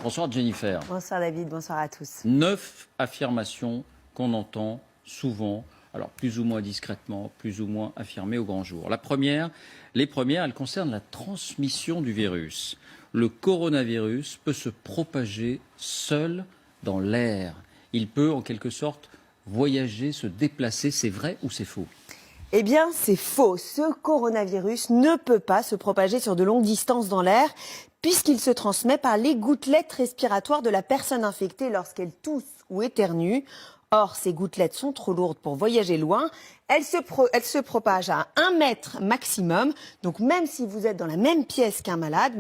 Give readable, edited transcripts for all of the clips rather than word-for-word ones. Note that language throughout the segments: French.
Bonsoir Jennifer. Bonsoir David, bonsoir à tous. 9 affirmations qu'on entend souvent, alors plus ou moins discrètement, plus ou moins affirmées au grand jour. Les premières, elles concernent la transmission du virus. Le coronavirus peut se propager seul dans l'air. Il peut en quelque sorte voyager, se déplacer. C'est vrai ou c'est faux ? Eh bien, c'est faux. Ce coronavirus ne peut pas se propager sur de longues distances dans l'air, puisqu'il se transmet par les gouttelettes respiratoires de la personne infectée lorsqu'elle tousse ou éternue. Or, ces gouttelettes sont trop lourdes pour voyager loin. Elles se propagent à 1 mètre maximum. Donc, même si vous êtes dans la même pièce qu'un malade,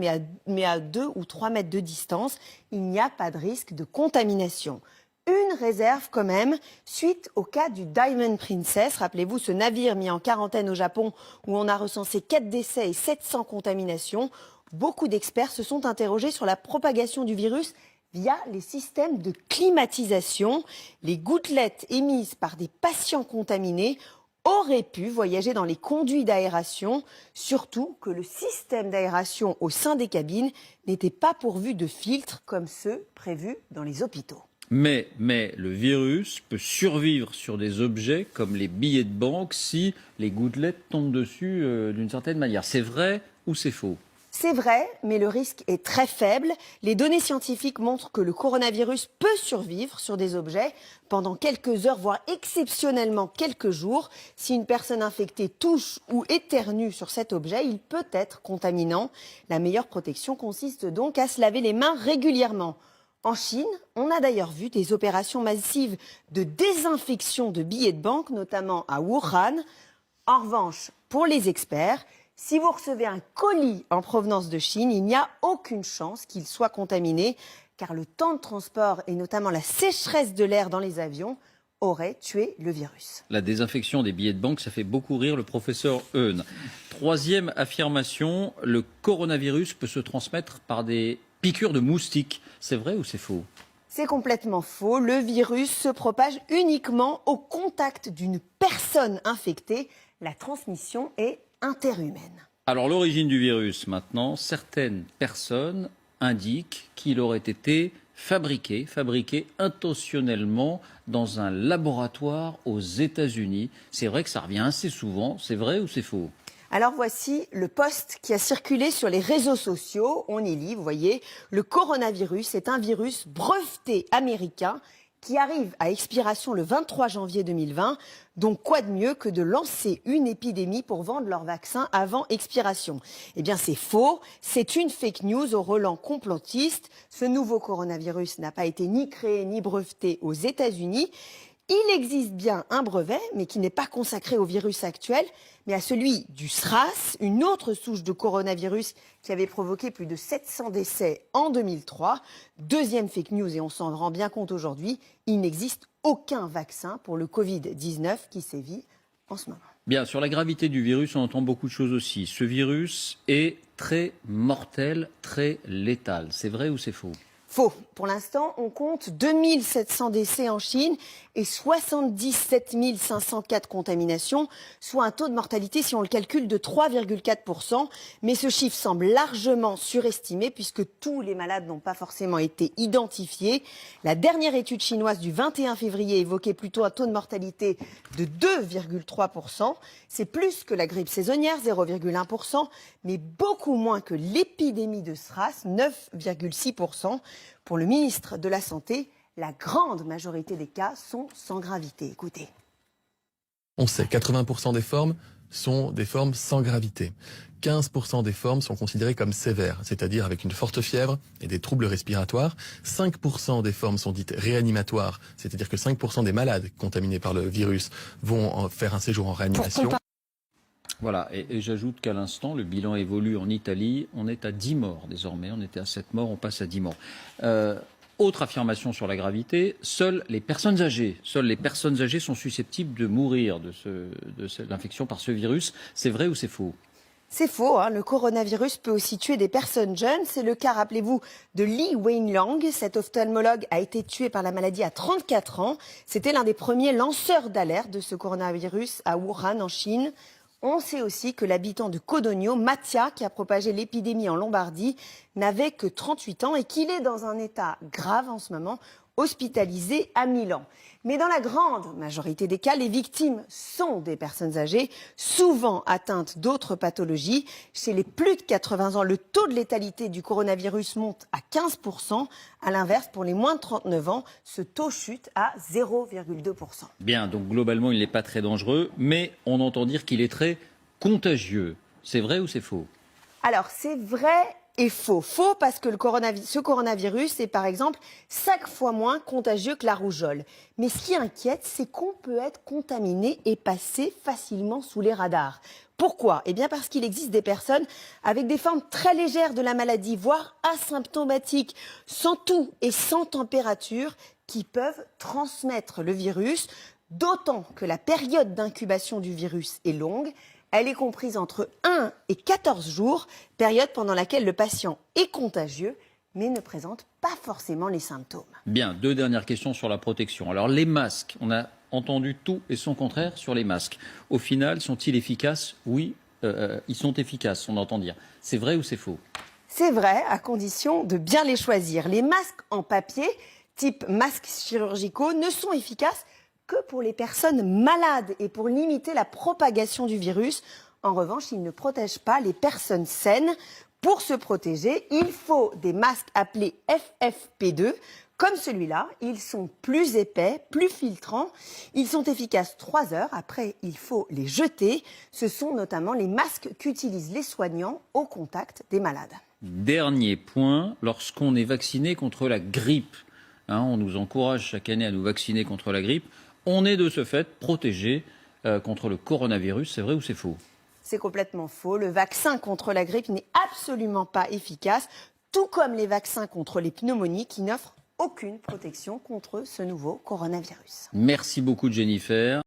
mais à 2 ou 3 mètres de distance, il n'y a pas de risque de contamination. Une réserve quand même, suite au cas du Diamond Princess. Rappelez-vous, ce navire mis en quarantaine au Japon où on a recensé 4 décès et 700 contaminations. Beaucoup d'experts se sont interrogés sur la propagation du virus via les systèmes de climatisation. Les gouttelettes émises par des patients contaminés auraient pu voyager dans les conduits d'aération, surtout que le système d'aération au sein des cabines n'était pas pourvu de filtres comme ceux prévus dans les hôpitaux. Mais le virus peut survivre sur des objets comme les billets de banque si les gouttelettes tombent dessus d'une certaine manière. C'est vrai ou c'est faux ? C'est vrai, mais le risque est très faible. Les données scientifiques montrent que le coronavirus peut survivre sur des objets pendant quelques heures, voire exceptionnellement quelques jours. Si une personne infectée touche ou éternue sur cet objet, il peut être contaminant. La meilleure protection consiste donc à se laver les mains régulièrement. En Chine, on a d'ailleurs vu des opérations massives de désinfection de billets de banque, notamment à Wuhan. En revanche, pour les experts, si vous recevez un colis en provenance de Chine, il n'y a aucune chance qu'il soit contaminé, car le temps de transport et notamment la sécheresse de l'air dans les avions auraient tué le virus. La désinfection des billets de banque, ça fait beaucoup rire le professeur Eun. Troisième affirmation, le coronavirus peut se transmettre par des piqûres de moustiques. C'est vrai ou c'est faux ? C'est complètement faux. Le virus se propage uniquement au contact d'une personne infectée. La transmission est interhumaine. Alors l'origine du virus maintenant, certaines personnes indiquent qu'il aurait été fabriqué intentionnellement dans un laboratoire aux États-Unis. C'est vrai que ça revient assez souvent. C'est vrai ou c'est faux ? Alors voici le post qui a circulé sur les réseaux sociaux. On y lit, vous voyez, le coronavirus est un virus breveté américain qui arrive à expiration le 23 janvier 2020. Donc quoi de mieux que de lancer une épidémie pour vendre leur vaccin avant expiration ? Eh bien c'est faux, c'est une fake news au relent complotiste. Ce nouveau coronavirus n'a pas été ni créé ni breveté aux États-Unis. Il existe bien un brevet, mais qui n'est pas consacré au virus actuel, mais à celui du SRAS, une autre souche de coronavirus qui avait provoqué plus de 700 décès en 2003. Deuxième fake news, et on s'en rend bien compte aujourd'hui, il n'existe aucun vaccin pour le Covid-19 qui sévit en ce moment. Bien, sur la gravité du virus, on entend beaucoup de choses aussi. Ce virus est très mortel, très létal. C'est vrai ou c'est faux ? Faux. Pour l'instant, on compte 2700 décès en Chine et 77 504 contaminations, soit un taux de mortalité, si on le calcule, de 3,4%. Mais ce chiffre semble largement surestimé puisque tous les malades n'ont pas forcément été identifiés. La dernière étude chinoise du 21 février évoquait plutôt un taux de mortalité de 2,3%. C'est plus que la grippe saisonnière, 0,1%, mais beaucoup moins que l'épidémie de SRAS, 9,6%. Pour le ministre de la Santé, la grande majorité des cas sont sans gravité. Écoutez. On sait, 80% des formes sont des formes sans gravité. 15% des formes sont considérées comme sévères, c'est-à-dire avec une forte fièvre et des troubles respiratoires. 5% des formes sont dites réanimatoires, c'est-à-dire que 5% des malades contaminés par le virus vont faire un séjour en réanimation. Voilà, et j'ajoute qu'à l'instant, le bilan évolue en Italie. On est à 10 morts désormais. On était à 7 morts, on passe à 10 morts. Autre affirmation sur la gravité, seules les personnes âgées sont susceptibles de mourir de l'infection par ce virus. C'est vrai ou c'est faux ? C'est faux, hein. Le coronavirus peut aussi tuer des personnes jeunes. C'est le cas, rappelez-vous, de Li Wenliang. Cet ophtalmologue a été tué par la maladie à 34 ans. C'était l'un des premiers lanceurs d'alerte de ce coronavirus à Wuhan, en Chine. On sait aussi que l'habitant de Codogno, Mattia, qui a propagé l'épidémie en Lombardie, n'avait que 38 ans et qu'il est dans un état grave en ce moment, hospitalisé à Milan. Mais dans la grande majorité des cas, les victimes sont des personnes âgées, souvent atteintes d'autres pathologies. Chez les plus de 80 ans, le taux de létalité du coronavirus monte à 15%. À l'inverse, pour les moins de 39 ans, ce taux chute à 0,2%. Bien, donc globalement, il n'est pas très dangereux, mais on entend dire qu'il est très contagieux. C'est vrai ou c'est faux? Alors, c'est vrai et faux. Faux parce que ce coronavirus est par exemple 5 fois moins contagieux que la rougeole. Mais ce qui inquiète, c'est qu'on peut être contaminé et passer facilement sous les radars. Pourquoi? Eh bien parce qu'il existe des personnes avec des formes très légères de la maladie, voire asymptomatiques, sans toux et sans température, qui peuvent transmettre le virus, d'autant que la période d'incubation du virus est longue. Elle est comprise entre 1 et 14 jours, période pendant laquelle le patient est contagieux, mais ne présente pas forcément les symptômes. Bien, 2 dernières questions sur la protection. Alors les masques, on a entendu tout et son contraire sur les masques. Au final, sont-ils efficaces? Oui, ils sont efficaces, on entend dire. C'est vrai ou c'est faux? C'est vrai, à condition de bien les choisir. Les masques en papier, type masques chirurgicaux, ne sont efficaces que pour les personnes malades et pour limiter la propagation du virus. En revanche, ils ne protègent pas les personnes saines. Pour se protéger, il faut des masques appelés FFP2, comme celui-là. Ils sont plus épais, plus filtrants. Ils sont efficaces 3 heures. Après, il faut les jeter. Ce sont notamment les masques qu'utilisent les soignants au contact des malades. Dernier point, lorsqu'on est vacciné contre la grippe, on nous encourage chaque année à nous vacciner contre la grippe, on est de ce fait protégé contre le coronavirus. C'est vrai ou c'est faux? C'est complètement faux. Le vaccin contre la grippe n'est absolument pas efficace, tout comme les vaccins contre les pneumonies qui n'offrent aucune protection contre ce nouveau coronavirus. Merci beaucoup Jennifer.